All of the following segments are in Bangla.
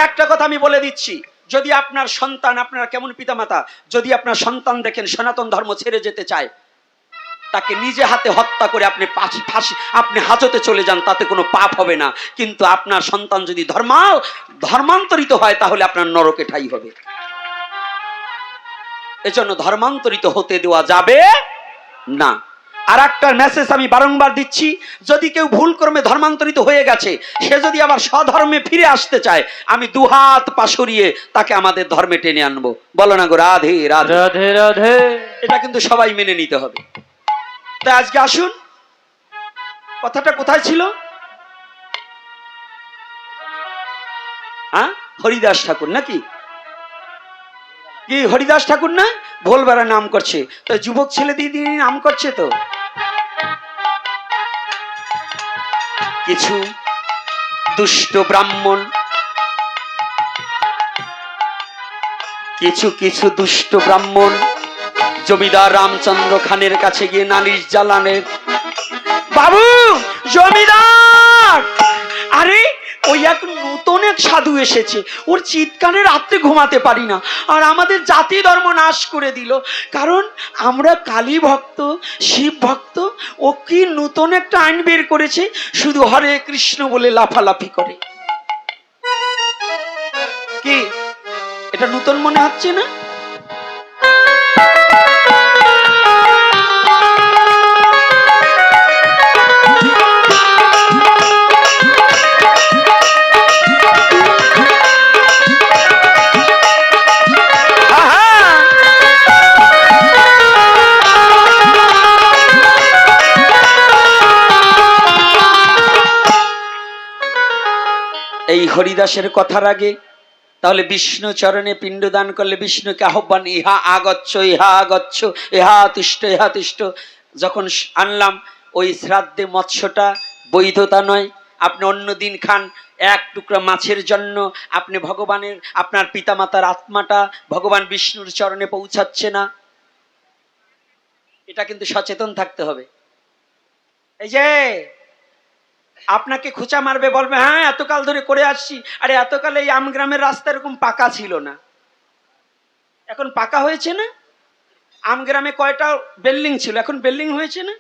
একটা কথা আমি বলে দিচ্ছি, যদি আপনার সন্তান, আপনারা কেমন পিতামাতা, যদি আপনার সন্তান দেখেন সনাতন ধর্ম ছেড়ে যেতে চায়, তাকে নিজে হাতে হত্যা করে আপনি আপনি হাজতে চলে যান, তাতে কোনো পাপ হবে না। কিন্তু আপনার সন্তান যদি ধর্মান্তরিত হয়, তাহলে আপনার নরকে ঠাঁই হবে। এজন্য ধর্মান্তরিত হতে দেওয়া যাবে না। আর একটা মেসেজ আমি বারংবার দিচ্ছি, যদি কেউ ভুল ক্রমে ধর্মান্তরিত হয়ে গেছে, সে যদি আবার স্বধর্মে ফিরে আসতে চায়, আমি দুহাত পা সরিয়ে তাকে আমাদের ধর্মে টেনে আনবো। বলো না গো রাধে রাধে রাধে রাধে। এটা কিন্তু সবাই মেনে নিতে হবে। তাই আজকে আসুন, কথাটা কোথায় ছিল? হ্যাঁ, হরিদাস ঠাকুর নাকি? কি হরিদাস ঠাকুর না? ভোলবেলা নাম করছে, তো যুবক ছেলে দিদি নাম করছে। তো কিছু দুষ্ট ব্রাহ্মণ, কিছু দুষ্ট ব্রাহ্মণ জমিদার রামচন্দ্র খানের কাছে গিয়ে নালিশ জ্বালানের, বাবু জমিদার, আরে ওই এক নতুন এক সাধু এসেছে, ওর চিৎকারে রাত্রে ঘুমাতে পারি না, আর আমাদের জাতি ধর্ম নাশ করে দিল। কারণ আমরা কালী ভক্ত, শিব ভক্ত। ও কি নতুন একটা আইন বের করেছে, শুধু হরে কৃষ্ণ বলে লাফালাফি করে। কি এটা নতুন মনে হচ্ছে না? এই হরিদাসের কথার আগে তাহলে বিষ্ণু চরণে পিণ্ডদান করলে বিষ্ণুকে আহ্বান, ইহা আগচ্ছ, ইহা আগচ্ছ, ইহা তিষ্ঠ, ইহা তিষ্ঠ। যখন আনলাম, ওই শ্রাদ্ধে মৎস্যটা বৈধতা নয়। আপনি অন্য দিন খান, এক টুকরা মাছের জন্য আপনি ভগবানের, আপনার পিতামাতার আত্মাটা ভগবান বিষ্ণুর চরণে পৌঁছাচ্ছে না। এটা কিন্তু সচেতন থাকতে হবে। এই যে আপনাকে খোঁচা মারবে, বলবে হ্যাঁ এতকাল ধরে করে আসছি। আরে এতকাল এই আমগ্রামের রাস্তা এরকম পাকা ছিল না, এখন পাকা হয়েছে না? আমগ্রামে কয়টা বিল্ডিং ছিল, এখন বিল্ডিং হয়েছে না?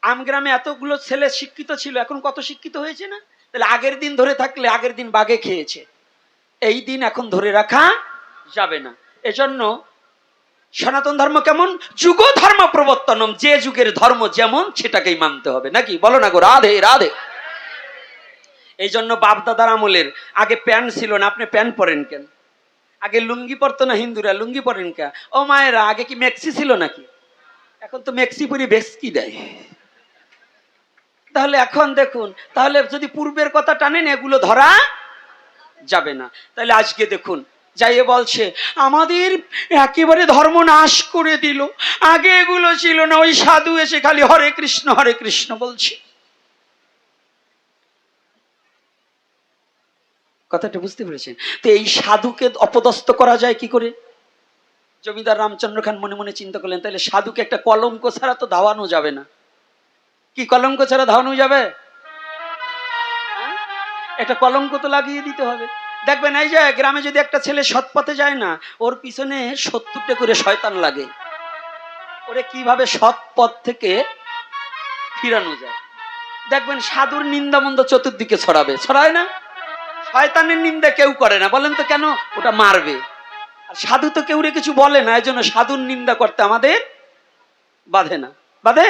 আমগ্রামে এতগুলো ছেলে শিক্ষিত ছিল, এখন কত শিক্ষিত হয়েছে না? তাহলে আগের দিন ধরে থাকলে আগের দিন বাঘে খেয়েছে, এই দিন এখন ধরে রাখা যাবে না। এজন্য সনাতন ধর্ম কেমন? যুগ ধর্ম প্রবর্তনম, যে যুগের ধর্ম যেমন সেটাকেই মানতে হবে, নাকি? বলো না গো রাধে রাধে। এই জন্য বাপদাদার আমলের আগে প্যান্ট ছিল না, আপনি প্যান্ট পরেন কেন? আগে লুঙ্গি পরতো না হিন্দুরা, লুঙ্গি পরেন কেন? ও মায়েরা, আগে কি মেক্সি ছিল নাকি? এখন তো মেক্সি পরি বেক্সি দেয়। তাহলে এখন দেখুন, তাহলে যদি পূর্বের কথা টানেন, এগুলো ধরা যাবে না। তাহলে আজকে দেখুন, যাইয়ে বলছে আমাদের একেবারে ধর্ম নাশ করে দিল, আগে এগুলো ছিল না। ওই সাধু এসে খালি হরে কৃষ্ণ বলছে। কথাটা বুঝতে পেরেছেন? তো এই সাধুকে অপদস্থ করা যায় কি করে? জমিদার রামচন্দ্র খান মনে মনে চিন্তা করলেন, তাহলে সাধুকে একটা কলঙ্ক ছাড়া তো ধাওয়ানো যাবে না। কি কলঙ্ক ছাড়া ধাওয়ানো যাবে? একটা কলঙ্ক তো লাগিয়ে দিতে হবে। দেখবেন এই যে গ্রামে যদি একটা ছেলে সৎ পথে যায় না, ওর পিছনে 70টা করে শয়তান লাগে, ওরে কিভাবে সৎ পথ থেকে ফিরানো যায়। দেখবেন সাধুর নিন্দা মন্দ চতুর্দিকে ছড়ায় না? শয়তানের নিন্দা কেউ করে না, বলেন তো কেন? ওটা মারবে। আর সাধু তো কেউ কিছু বলে না, এজন্য সাধুর নিন্দা করতে আমাদের বাধে না। বাধে?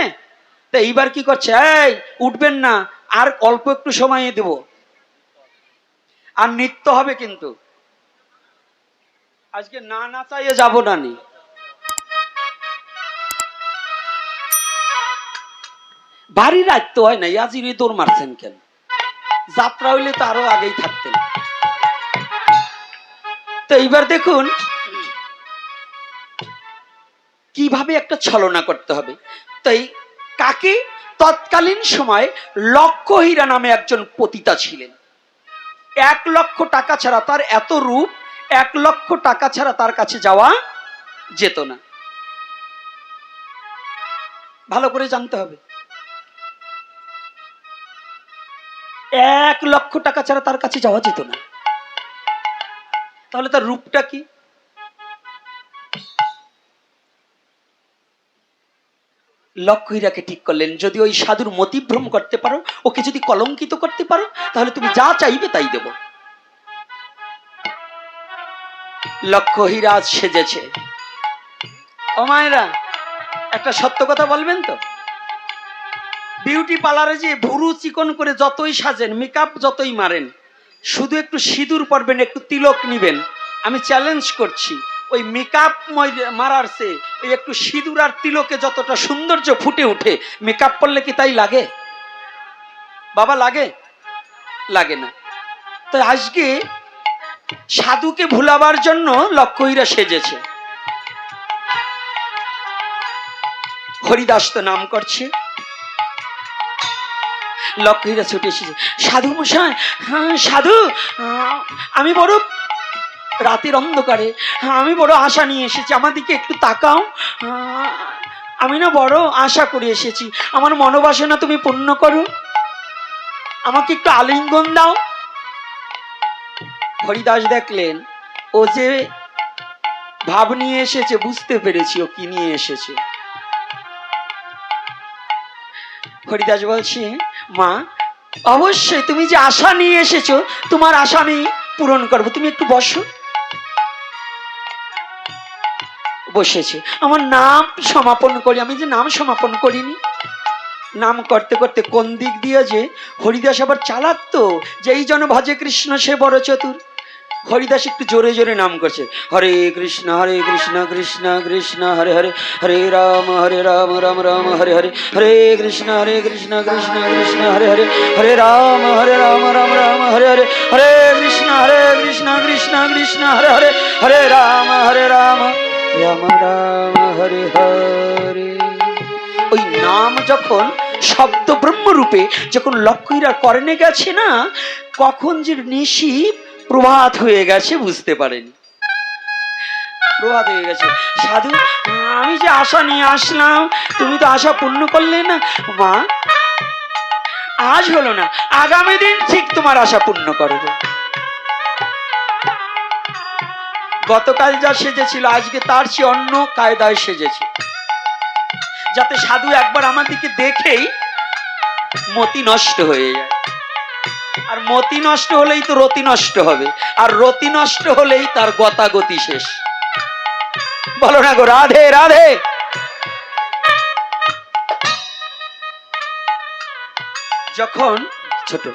তো এইবার কি করছে, এই উঠবেন না, আর অল্প একটু সময় দেব, আর নৃত্য হবে কিন্তু। আজকে না চাইয়ে যাব না নি। বাড়ি রাখতে হয় না, ইয়াজিরে দৌড় মারছেন কেন? যাত্রা হইলে তো আরো আগেই থাকতেন। তো এইবার দেখুন কিভাবে একটা ছলনা করতে হবে। তাই কাকে? তৎকালীন সময় লক্ষহীরা নামে একজন পতিতা ছিলেন। 1 লক্ষ টাকা ছাড়া তার এত রূপ, 1 লক্ষ টাকা ছাড়া তার কাছে যাওয়া যেত না। ভালো করে জানতে হবে, 1 লক্ষ টাকা ছাড়া তার কাছে যাওয়া যেত না। তাহলে তার রূপটা কি? লক্ষ্মীরাকে ঠিক করলেন, যদি ওই সাধুর মতিভ্রম করতে পারো, ওকে যদি কলঙ্কিত করতে পারো, তাহলে তুমি যা চাইবে তাই দেব। লক্ষ্মীরাজ সেজেছে। ও মায়েরা, একটা সত্য কথা বলবেন তো? বিউটি পার্লারে যে ভুরু চিকন করে যতই সাজেন, মেকআপ যতই মারেন, শুধু একটু সিঁদুর পরবেন, একটু তিলক নিবেন, আমি চ্যালেঞ্জ করছি, ওই মেকআপ মারার চেয়ে ওই একটু সিঁদুর আর তিলকে যতটা সৌন্দর্য ফুটে ওঠে, মেকআপ করলে কি তাই লাগে বাবা? লাগে? লাগে না। তো আজকে সাধুকে ভুলাবার জন্য লক্ষ্মীরা সেজেছে। হরিদাস তো নাম করছে, লক্ষ্মীরা ছুটে এসেছে। সাধু মশাই, হ্যাঁ সাধু, আমি বড় রাতের অন্ধকারে, আমি বড় আশা নিয়ে এসেছি, আমার দিকে একটু তাকাও। আমি না বড় আশা করে এসেছি, আমার মনোবাসনা তুমি পূর্ণ করো, আমাকে একটু আলিঙ্গন দাও। হরিদাস দেখলেন ও যে ভাব নিয়ে এসেছে, বুঝতে পেরেছি ও কি নিয়ে এসেছে। হরিদাস বলছে, মা অবশ্যই তুমি যে আশা নিয়ে এসেছো, তোমার আশা আমি পূরণ করবো, তুমি একটু বসো। বসেছে। আমার নাম সমাপন করি, আমি যে নাম সমাপন করিনি। নাম করতে করতে কোন দিক দিয়ে যে হরিদাস আবার চালাক তো, যে এই জন ভজে কৃষ্ণ সে বড় চতুর। হরিদাস একটু জোরে জোরে নাম করছে, হরে কৃষ্ণ কৃষ্ণ কৃষ্ণ হরে হরে, হরে রাম রাম রাম হরে হরে, হরে কৃষ্ণ কৃষ্ণ কৃষ্ণ হরে হরে, হরে রাম রাম রাম হরে হরে, হরে কৃষ্ণ কৃষ্ণ কৃষ্ণ হরে হরে, হরে রাম রাম রাম হরে হরে। ওই নাম যখন শব্দ ব্রহ্মরূপে যখন লক্ষ্মীরা কর্ণে গেছে না, কখন যে নিশি প্রভাত হয়ে গেছে বুঝতে পারেনি। প্রভাত হয়ে গেছে। সাধু, আমি যে আশা নিয়ে আসলাম, তুমি তো আশা পূর্ণ করলে না। মা, আজ হলো না, আগামী দিন ঠিক তোমার আশা পূর্ণ করব। গতকাল যা সেজেছিল, আজকে তার চেয়ে অন্য কায়দায় সেজেছে, যাতে সাধু একবার আমার দিকে দেখেই মতি নষ্ট হয়ে যায়। আর মতি নষ্ট হলেই তো রতি নষ্ট হবে, আর রতি নষ্ট হলেই তার গতাগতি শেষ। বলো না গো, রাধে রাধে। যখন ছোট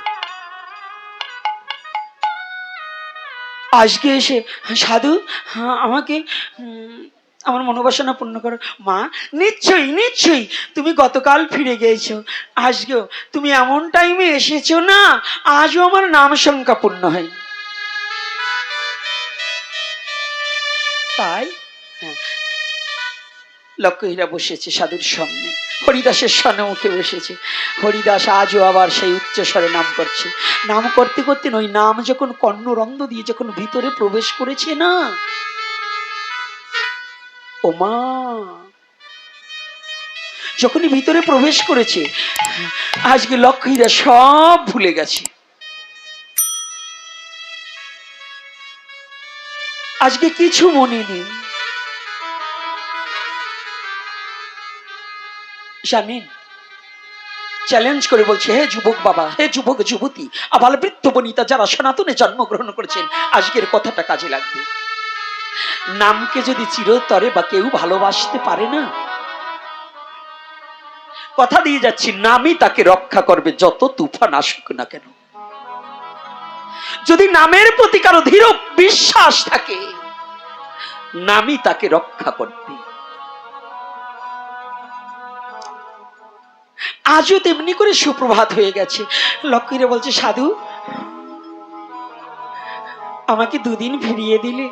আজকে এসে, সাধু আমাকে আমার মনোবাসনা পূর্ণ করো। মা, নিশ্চয়ই নিশ্চয়ই, তুমি গতকাল ফিরে গিয়েছো, আজকেও তুমি এমন টাইমে এসেছো না, আজও আমার নাম সংখ্যা পূর্ণ হয়। তাই লক্ষ্মীরা বসেছে সাধুর সামনে, হরিদাসের সম্মুখে বসেছে। হরিদাস আজও আবার সেই উচ্চস্বরে নাম করছে। নাম করতে করতে ওই নাম যখন কর্ণরন্ধ্র দিয়ে যখন ভিতরে প্রবেশ করেছে না, ও মা, যখনই ভিতরে প্রবেশ করেছে, আজকে লক্ষ্মীরা সব ভুলে গেছে। আজকে কিছু মনে নেই। জানেন, চ্যালেঞ্জ করে বলছে, হে যুবক বাবা, হে যুবক যুবতী, আবাল বৃদ্ধ বনিতা যারা সনাতনে জন্মগ্রহণ করেছেন, আজকের কথাটা কাজে লাগবে। নামকে যদি চিরতরে বা কেউ ভালোবাসতে পারে না, কথা দিয়ে যাচ্ছি, নামই তাকে রক্ষা করবে, যত তুফান আসুক না কেন। যদি নামের প্রতি কারো দৃঢ় বিশ্বাস থাকে, নামই তাকে রক্ষা করবে। আজও তেমনি করে সুপ্রভাত হয়ে গেছে। লক্ষ্মীরা বলছে, সাধু আমাকে দুদিন ফিরিয়ে দিলে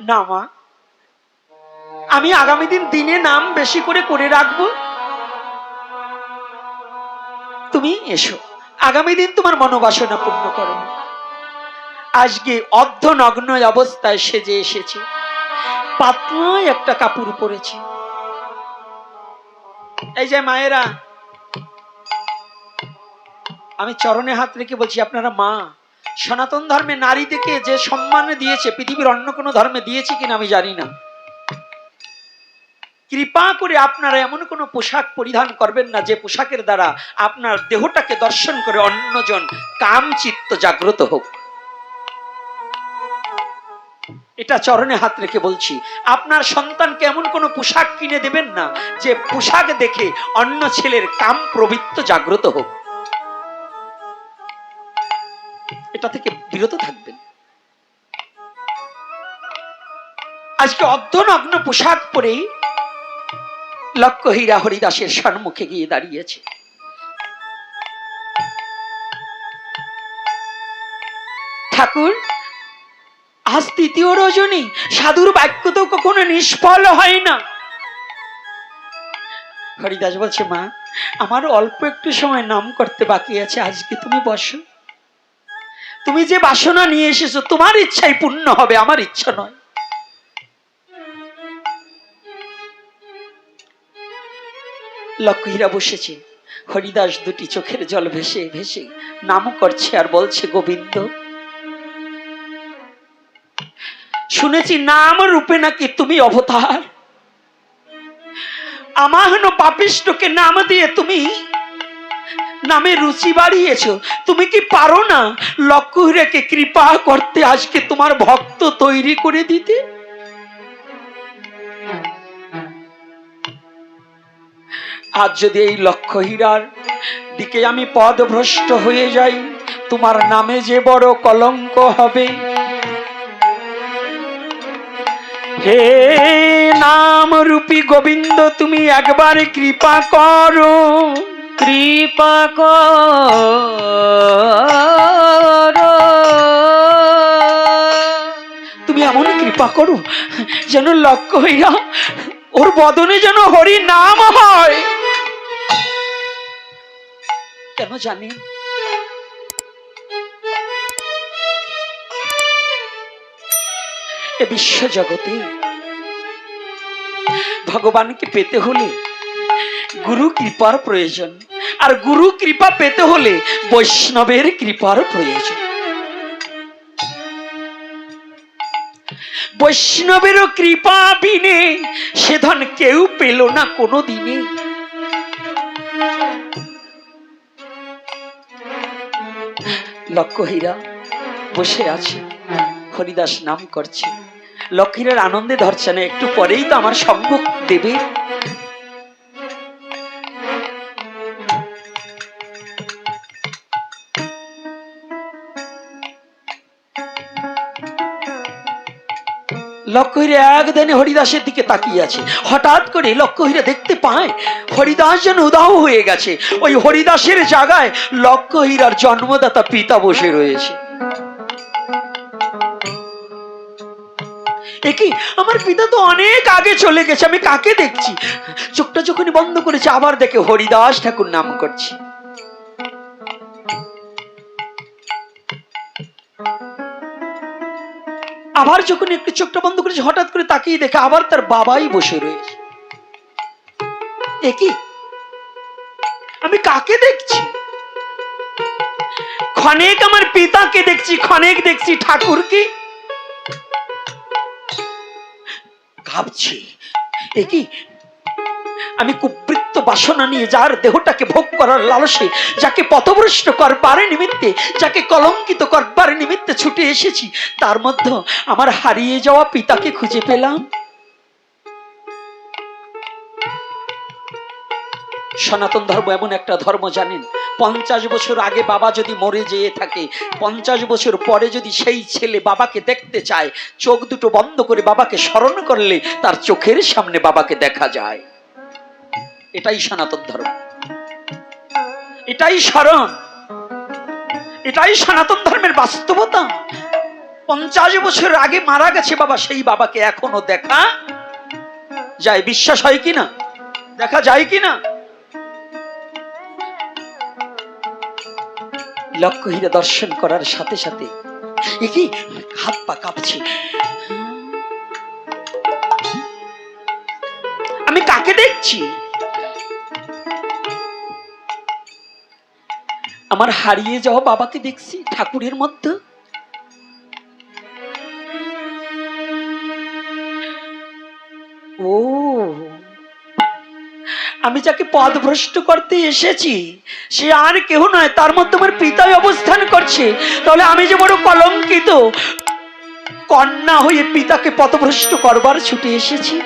না। মা, আমি আগামী দিন দিনে নাম বেশি করে করে রাখবো, তুমি এসো, আগামী দিন তোমার মনোবাসনা পূর্ণ করো। আজকে অর্ধনগ্ন অবস্থায় সেজে এসেছে, পাতলা একটা কাপড় পরেছে। এই যে মায়েরা, আমি চরণে হাত রেখে বলছি, আপনারা মা, সনাতন ধর্মে নারীদেরকে যে সম্মান দিয়েছে পৃথিবীর অন্য কোনো ধর্মে দিয়েছে কিনা আমি জানি না। কৃপা করে আপনারা এমন কোনো পোশাক পরিধান করবেন না যে পোশাকের দ্বারা আপনার দেহটাকে দর্শন করে অন্যজন কাম চিত্ত জাগ্রত হোক। এটা চরণে হাত রেখে বলছি, আপনার সন্তানকে এমন কোনো পোশাক কিনে দেবেন না যে পোশাক দেখে অন্য ছেলের কাম প্রবৃত্ত জাগ্রত হোক। এটা থেকে বিরত থাকবেন। আজকে অর্ধনগ্ন পোশাক পরেই লক্ষ্যহীরা হরিদাসের সম্মুখে গিয়ে দাঁড়িয়েছে। ঠাকুর, আজ তৃতীয় রজনী, সাধুর বাক্য তো কখনো নিষ্ফল হয় না। হরিদাস বলছে, মা, আমার অল্প একটু সময় নাম করতে বাকি আছে, আজকে তুমি বসো। তুমি যে বাসনা নিয়ে এসেছো তোমার ইচ্ছাই পূর্ণ হবে, আমার ইচ্ছা নয়। লক্ষ্মীরা বসেছে। হরিদাস দুটি চোখের জল ভেসে ভেসে নাম করছে আর বলছে, গোবিন্দ, শুনেছি নাম রূপে নাকি তুমি অবতার। আমাহন পাপিষ্ঠকে নাম দিয়ে তুমি নামে রুচি বাড়িয়েছো। তুমি কি পারো না লক্ষ্মীরাকে কৃপা করতে, আজকে তোমার ভক্ত তৈরি করে দিতে? আজ যদি এই লক্ষ্মীরার দিকে আমি পদভ্রষ্ট হয়ে যাই, তোমার নামে যে বড় কলঙ্ক হবে। হে নাম রূপী গোবিন্দ, তুমি একবার কৃপা করো, কৃপা করো। তুমি এমন কৃপা করো যেন লক্ষ্মীরা ওর বদনে যেন হরি নাম হয়। কেন জানি এ বিশ্ব জগতে ভগবানকে পেতে হলে গুরু কৃপার প্রয়োজন, আর গুরু কৃপা পেতে হলে বৈষ্ণবের কৃপার প্রয়োজন। বৈষ্ণবেরও কৃপা বিনে সে ধন কেউ পেল না কোনো দিনে। লক্ষ্মীরা বসে আছে, হরিদাস নাম করছে। লক্ষ্মীরার আনন্দে ধরছে না, একটু পরেই তো আমার সঙ্গ দেবে। লক্ষ্মীরা একদিনে হরিদাসের দিকে তাকিয়ে আছে। হঠাৎ করে লক্ষ্মীরা দেখতে পায় হরিদাস যেন উদাও হয়ে গেছে। ওই হরিদাসের জায়গায় লক্ষ্মীরার জন্মদাতা পিতা বসে রয়েছে। একই, আমার পিতা তো অনেক আগে চলে গেছে, আমি কাকে দেখছি? চোখটা যখনই বন্ধ করেছে আবার দেখে হরিদাস ঠাকুর নাম করছে। আবার যখন একটু চোখটা বন্ধ করেছে হঠাৎ করে তাকিয়ে দেখে আবার তার বাবাই বসে রয়েছে। একই, আমি কাকে দেখছি? ক্ষণেক আমার পিতাকে দেখছি, ক্ষণেক দেখছি ঠাকুরকে। ভাবছি, একই, আমি কুবৃত্ত বাসনা নিয়ে যার দেহটাকে ভোগ করার লালসে, যাকে পথভ্রষ্ট করবার নিমিত্তে, যাকে কলঙ্কিত করবার নিমিত্তে ছুটে এসেছি, তার মধ্যে আমার হারিয়ে যাওয়া পিতাকে খুঁজে পেলাম। সনাতন ধর্ম এমন একটা ধর্ম জানেন, 50 বছর আগে বাবা যদি মরে যেয়ে থাকে, 50 বছর পরে যদি সেই ছেলে বাবাকে দেখতে চায়, চোখ দুটো বন্ধ করে বাবাকে স্মরণ করলে তার চোখের সামনে বাবাকে দেখা যায়। এটাই সনাতন ধর্ম, এটাই স্মরণ, এটাই সনাতন ধর্মের বাস্তবতা। 50 বছর আগে মারা গেছে বাবা, সেই বাবাকে এখনো দেখা যায়। বিশ্বাস হয় কিনা? দেখা যায় কিনা? লক্ষ্মীরা দর্শন করার সাথে সাথে একই হাত পা কাঁপছে। আমি কাকে দেখছি? আমার হারিয়ে যাওয়া বাবাকে দেখছি ঠাকুরের মধ্যে। আমি যাকে পথভ্রষ্ট করতে এসেছি সে আর কেউ নয়, তার মধ্যে আমার পিতাই অবস্থান করছে। তাহলে আমি যে বড় কলঙ্কিত কন্যা হয়ে পিতাকে পথভ্রষ্ট করবার ছুটে এসেছি।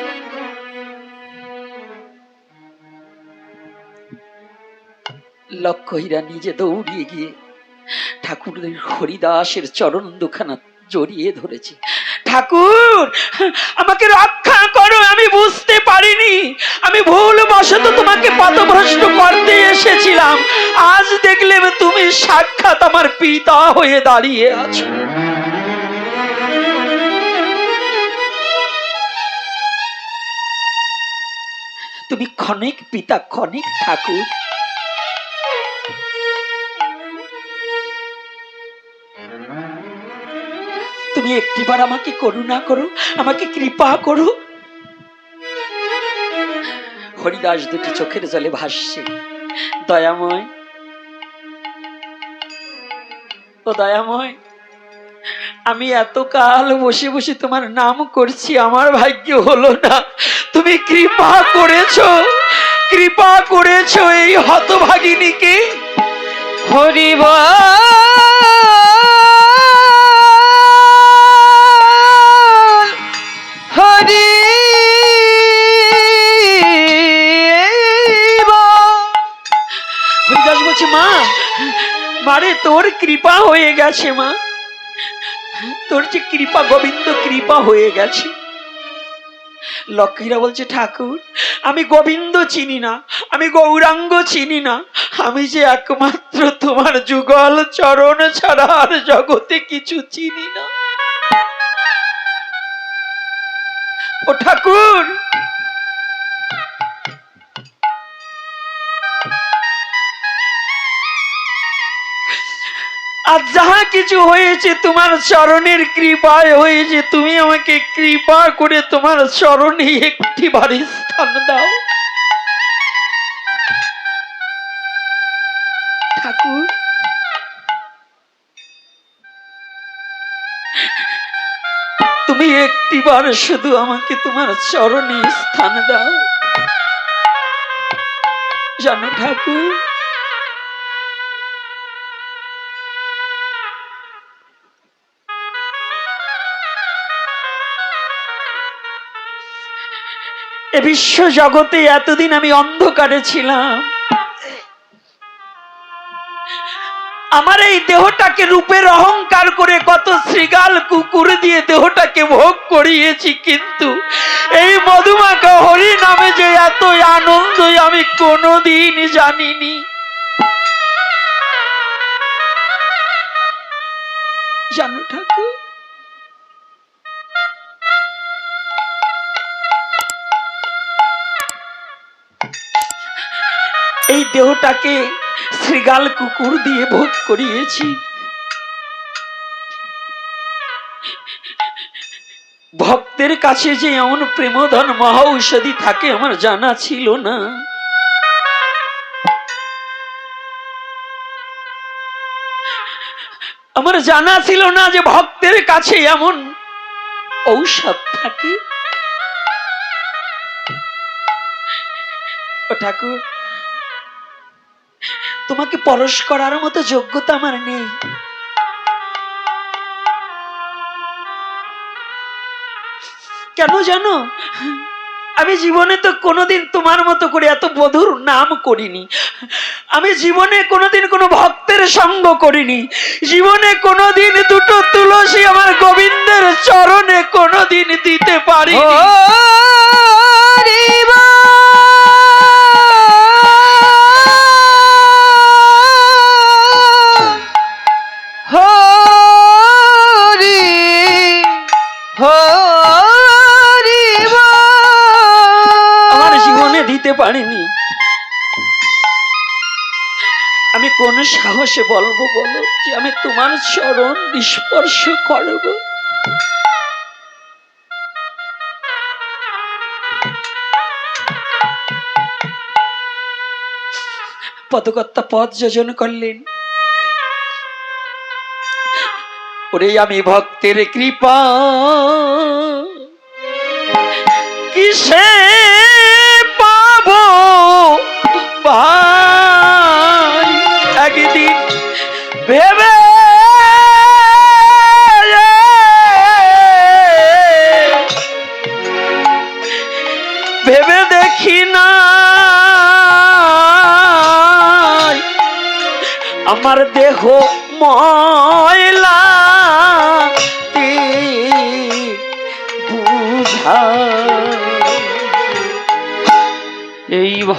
লক্ষ্মীরা নিজে দৌড়িয়ে গিয়ে ঠাকুর হরিদাসের চরণ দুখানা জড়িয়ে ধরেছে। ঠাকুর, আমাকে রক্ষা করো, আমি বুঝতে পারিনি, আমি ভুলবশত তোমাকে পথভ্রষ্ট করতে এসেছিলাম। আজ দেখলে তুমি সাক্ষাৎ আমার পিতা হয়ে দাঁড়িয়ে আছো। তুমি ক্ষণিক পিতা, ক্ষণিক ঠাকুর। তুমি একটিবার আমাকে করুণা করো, আমাকে কৃপা করো। হরিদাস দুটি চোখের জলে ভাসছে। দয়াময়, ও দয়াময়, আমি এতকাল বসে বসে তোমার নাম করছি, আমার ভাগ্য হলো না। তুমি কৃপা করেছো, কৃপা করেছো এই হতভাগিনীকে। হরিবা হরি হরিদাস বলছে, মা, মারে তোর কৃপা হয়ে গেছে, মা তোর যে কৃপা, গোবিন্দ কৃপা হয়ে গেছে। লক্ষ্মীরা বলছে, ঠাকুর, আমি গোবিন্দ চিনি না, আমি গৌরাঙ্গ চিনি না, আমি যে একমাত্র তোমার যুগল চরণ ছাড়া আর জগতে কিছু চিনি না। ও ঠাকুর, আজ যাহা কিছু হয়েছে তোমার চরণের কৃপায় হয়েছে। তুমি আমাকে কৃপা করে তোমার চরণে একটি বাড়ি স্থান দাও ঠাকুর। তুমি একটিবার শুধু আমাকে তোমার চরণে স্থান দাও। জানো ঠাকুর, এ বিশ্ব জগতে এতদিন আমি অন্ধকারে ছিলাম। আমার এই দেহটাকে রূপের অহংকার করে কত শৃগাল কুকুর দিয়ে দেহটাকে ভোগ করিয়েছি, কিন্তু এই মধুমাখা হরি নামে যে এত আনন্দ আমি কোনোদিন জানিনি। জানো ঠাকুর, এই দেহটাকে শৃগাল কুকুর দিয়ে ভোগ করিয়েছি। ভক্তের কাছে যে এমন প্রেমধন মহা ঔষধি থাকে আমার জানা ছিল না। আমার জানা ছিল না যে ভক্তের কাছে এমন ঔষধ থাকে। ও ঠাকুর, তোমাকে পরশ করার মতো যোগ্যতা আমার নেই। কেন জানো, আমি জীবনে তো কোনোদিন তোমার মতো করে এত বধুর নাম করিনি। আমি জীবনে কোনোদিন কোনো ভক্তের সঙ্গ করিনি। জীবনে কোনোদিন দুটো তুলসী আমার গোবিন্দের চরণে কোনোদিন দিতে পারিনি। পারিনি। আমি কোন সাহসে বলবো বলো যে আমি তোমার চরণ স্পর্শ করব? পদকর্তা পদ যোজন করলেন, ওরে আমি ভক্তের কৃপা কিসে পাবো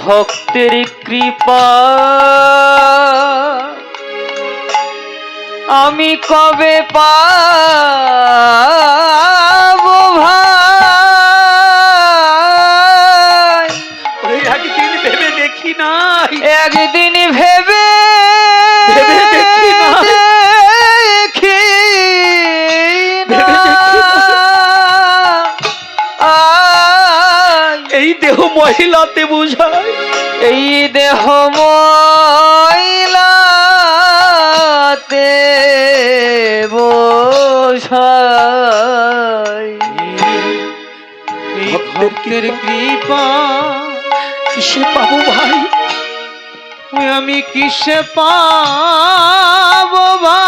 ভক্তের কৃপা আমি কবে পাবো ভাই? ওরে একদিন ভেবে দেখি নাই, একদিন ভেবে ভেবে দেখি না। দেখি না। এই দেহ মহিলাতে বুঝায়, এই দেহ ময়লাতে বোঝাই। এই ভক্তের কৃপা কিসে পাবো ভাই? ওই আমি কিসে পাবো ভাই?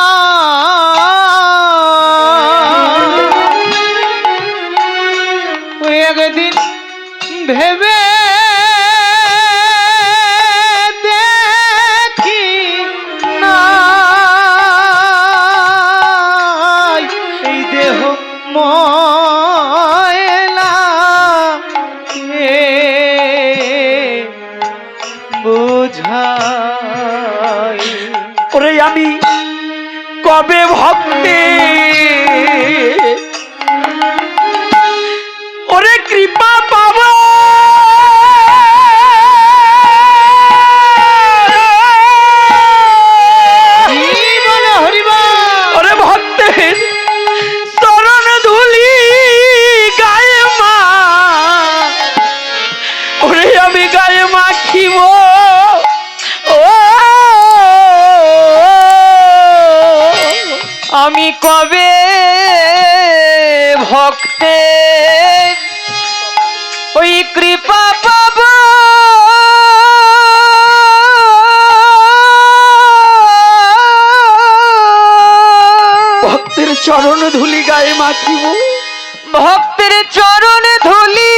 ওই একদিন ভেবে দেখি না। এই দেহ ময়লা বুঝাই। ওরে আমি কবে ভক্তে ওরে কৃপা পাবো? ওরে ভক্তের চরণ ধুলি গায়ে মা, ওরে আমি গায়ে মাখিব। ও আমি কবে ভক্তের ওই কৃপা পাব? ভক্তের চরণ ধুলি গায়ে মাখিব। ভক্তের চরণ ধুলি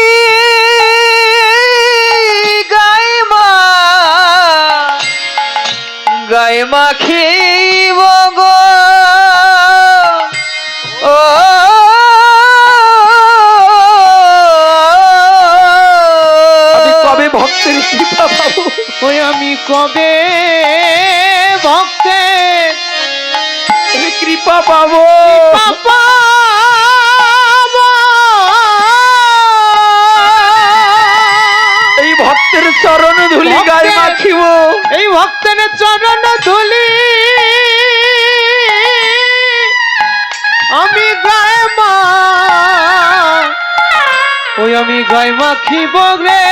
গায়ে মাখিব গো। ও আমি কবে ভক্তের কৃপা পাবো? ওই আমি কবে ভক্তের কৃপা পাবো? এই ভক্তের চরণ ধুলি গায়ে মাখিব। এই ভক্তের চরণ ধুলি আমি গায়ে ওই আমি গায়ে মাখিব রে।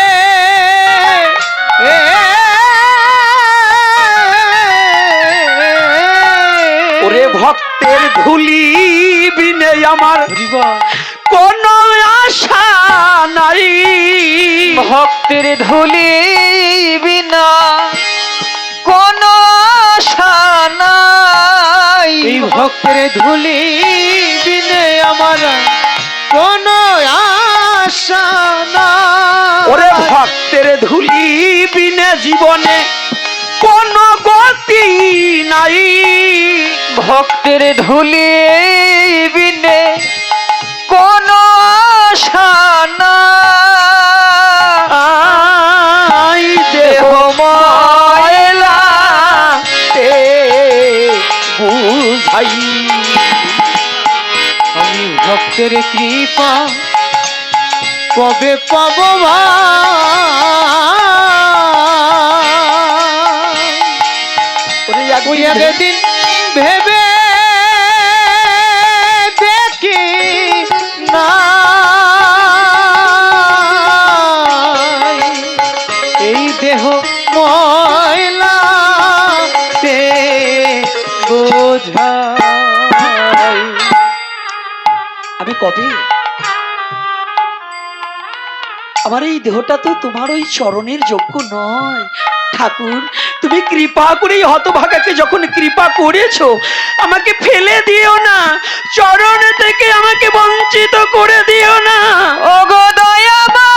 ওরে ভক্তের ধুলি বিনে আমার কোন আশা নাই। ভক্তের ধুলি বিনা কোন আশা নাই। এই ভক্তের ধুলি বিনে আমার কোন আশা নাই। ওরে ভক্তের ধুলি বিনে জীবনে কোন গতি নাই। ভক্তের ধুলি বিনে কোন আশা নাই। দেহ ময়লা বুঝাই আমি ভক্তের কৃপা কবে পাব ভাই? ওই একদিন ভেবে দেখি না। এই দেহ ময়লাতে বোঝাই। আমি কবে? আমার এই দেহটা তো তোমার ওই চরণের যোগ্য নয় ঠাকুর। তুমি কৃপা করে হতভাগাকে যখন কৃপা করেছো, আমাকে ফেলে দিও না, চরণ থেকে আমাকে বঞ্চিত করে দিও না। ওগো দয়াময়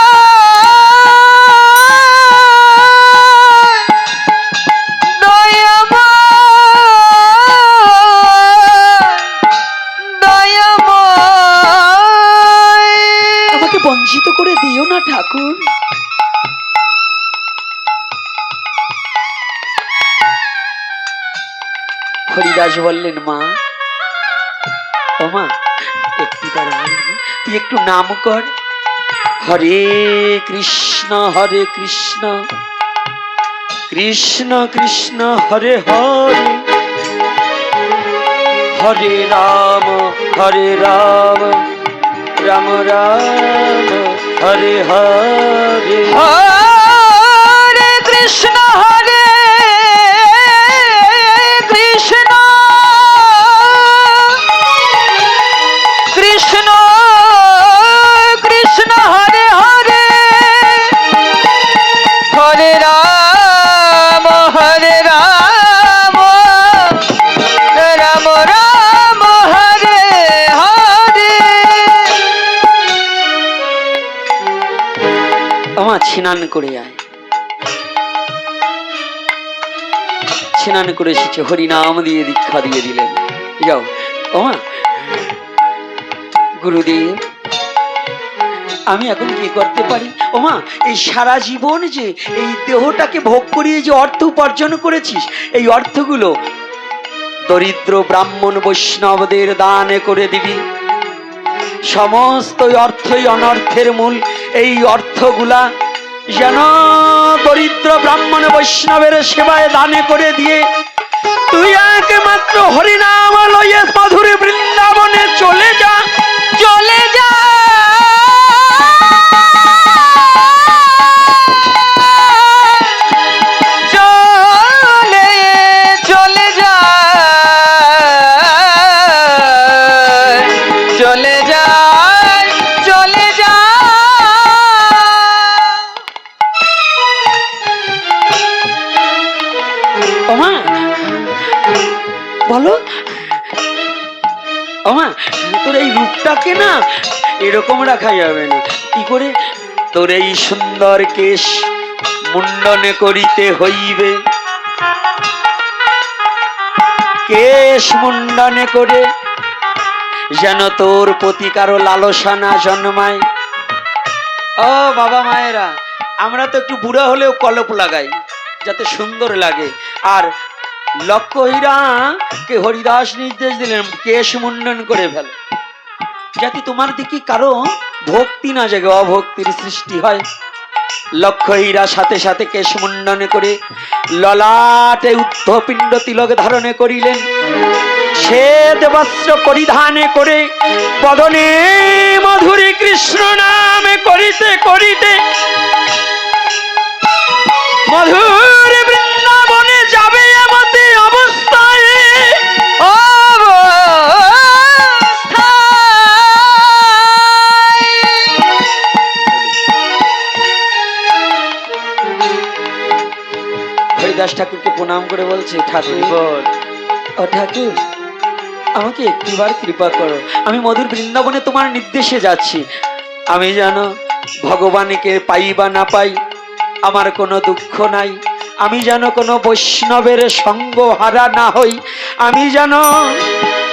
আমাকে বঞ্চিত করে দিও না ঠাকুর। হরিদাস বললেন, মা ও মা একটু দাঁড়ান, তুই একটু নাম কর, হরে কৃষ্ণ কৃষ্ণ কৃষ্ণ হরে হরে, হরে রাম রাম রাম হরে হরে। হরে কৃষ্ণ কৃষ্ণ কৃষ্ণ কৃষ্ণ হরে হরে, হরে রাম রাম রাম হরে হরে। আমার স্নান করে আয়, স্নান করে এসেছে, হরিনাম দিয়ে দীক্ষা দিয়ে দিলেন। যাও ওমা। গুরুদেব আমি এখন কি করতে পারি? ওমা এই সারা জীবন যে এই দেহটাকে ভোগ করিয়ে যে অর্থ উপার্জন করেছিস, এই অর্থগুলো দরিদ্র ব্রাহ্মণ বৈষ্ণবদের দানে করে দিবি। সমস্ত অর্থই অনর্থের মূল। এই অর্থগুলা যেন দরিদ্র ব্রাহ্মণ বৈষ্ণবের সেবায় দানে করে দিয়ে তুই একমাত্র হরিনাম লয়ে মধুর বৃন্দাবনে চলে যা। চলে যা চলে যা চলে যা চলে যা। ওমা বলো, ওমা তোর এই রূপটাকে না এরকম রাখা যাবে না। কি করে? তোর এই সুন্দর কেশ মুন্ডনে করিতে হইবে, কেশ মুন্ডনে করে যেন তোর প্রতি কারো লালসা না জন্মায়। ও বাবা মায়েরা, আমরা তো একটু বুড়া হলেও কলপ লাগাই যাতে সুন্দর লাগে। আর লক্ষ্যহীরা কে হরিদাস নির্দেশ দিলেন কেশ মুন্ডন করে ফেল, যাতে তোমার দিকে কারো ভক্তি না জাগে, অভক্তির সৃষ্টি হয়। লক্ষ্যহীরা সাথে সাথে কেশ মুন্ডন করে ললাটে ঊর্ধ্বপিণ্ড তিলক ধারণে করিলেন, শ্বেত বস্ত্র পরিধানে করে বদনে মধুরী কৃষ্ণ নামে করিতে করিতে মধুর বৃন্দাবনে যাবে এমতে অবস্থায় হরিদাস ঠাকুরকে প্রণাম করে বলছে, ঠাকুর ও ঠাকুর আমাকে একটিবার কৃপা করো, আমি মধুর বৃন্দাবনে তোমার নির্দেশে যাচ্ছি। আমি জানো ভগবানকে পাই বা না পাই আমার কোনো দুঃখ নাই, আমি যেন কোনো বৈষ্ণবের সঙ্গ হারা না হই, আমি যেন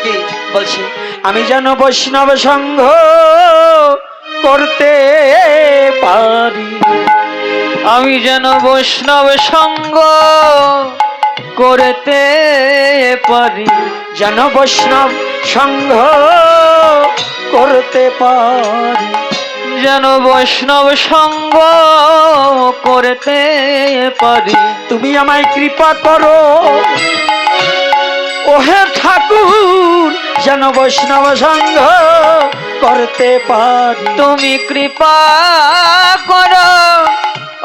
কি বলছি, আমি যেন বৈষ্ণব সঙ্গ করতে পারি, আমি যেন বৈষ্ণব সঙ্গ করতে পারি, যেন বৈষ্ণব সঙ্গ করতে পারি, যেন বৈষ্ণব সঙ্গ করতে পারি। তুমি আমায় কৃপা করো ওহে ঠাকুর, যেন বৈষ্ণব সঙ্গ করতে পারি। তুমি কৃপা করো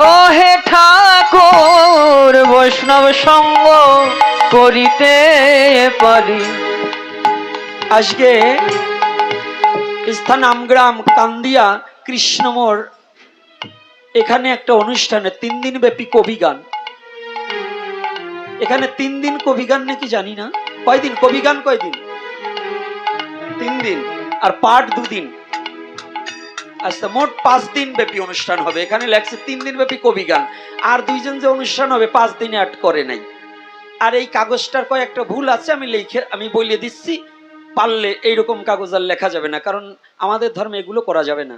ও হে ঠাকুর, বৈষ্ণব সঙ্গ করিতে পারি। আজকে স্থান আমগ্রাম কান্দিয়া কৃষ্ণমোড়, এখানে একটা অনুষ্ঠানে 3 দিন ব্যাপী কবিগান, এখানে 3 দিন কবিগান নাকি জানি না, কয়দিন কবিগান, কয়দিন 3 দিন, আর পাঠ 2 দিন, আচ্ছা মোট 5 দিন ব্যাপী অনুষ্ঠান হবে। এখানে লেখছে 3 দিন ব্যাপী কবিগান, আর 2 জন যে অনুষ্ঠান হবে 5 দিনে অ্যাড করে নাই। আর এই কাগজটার কয়েকটা ভুল আছে, আমি বলে দিচ্ছি, পারলে এইরকম কাগজ আর লেখা যাবে না, কারণ আমাদের ধর্মে এগুলো করা যাবে না।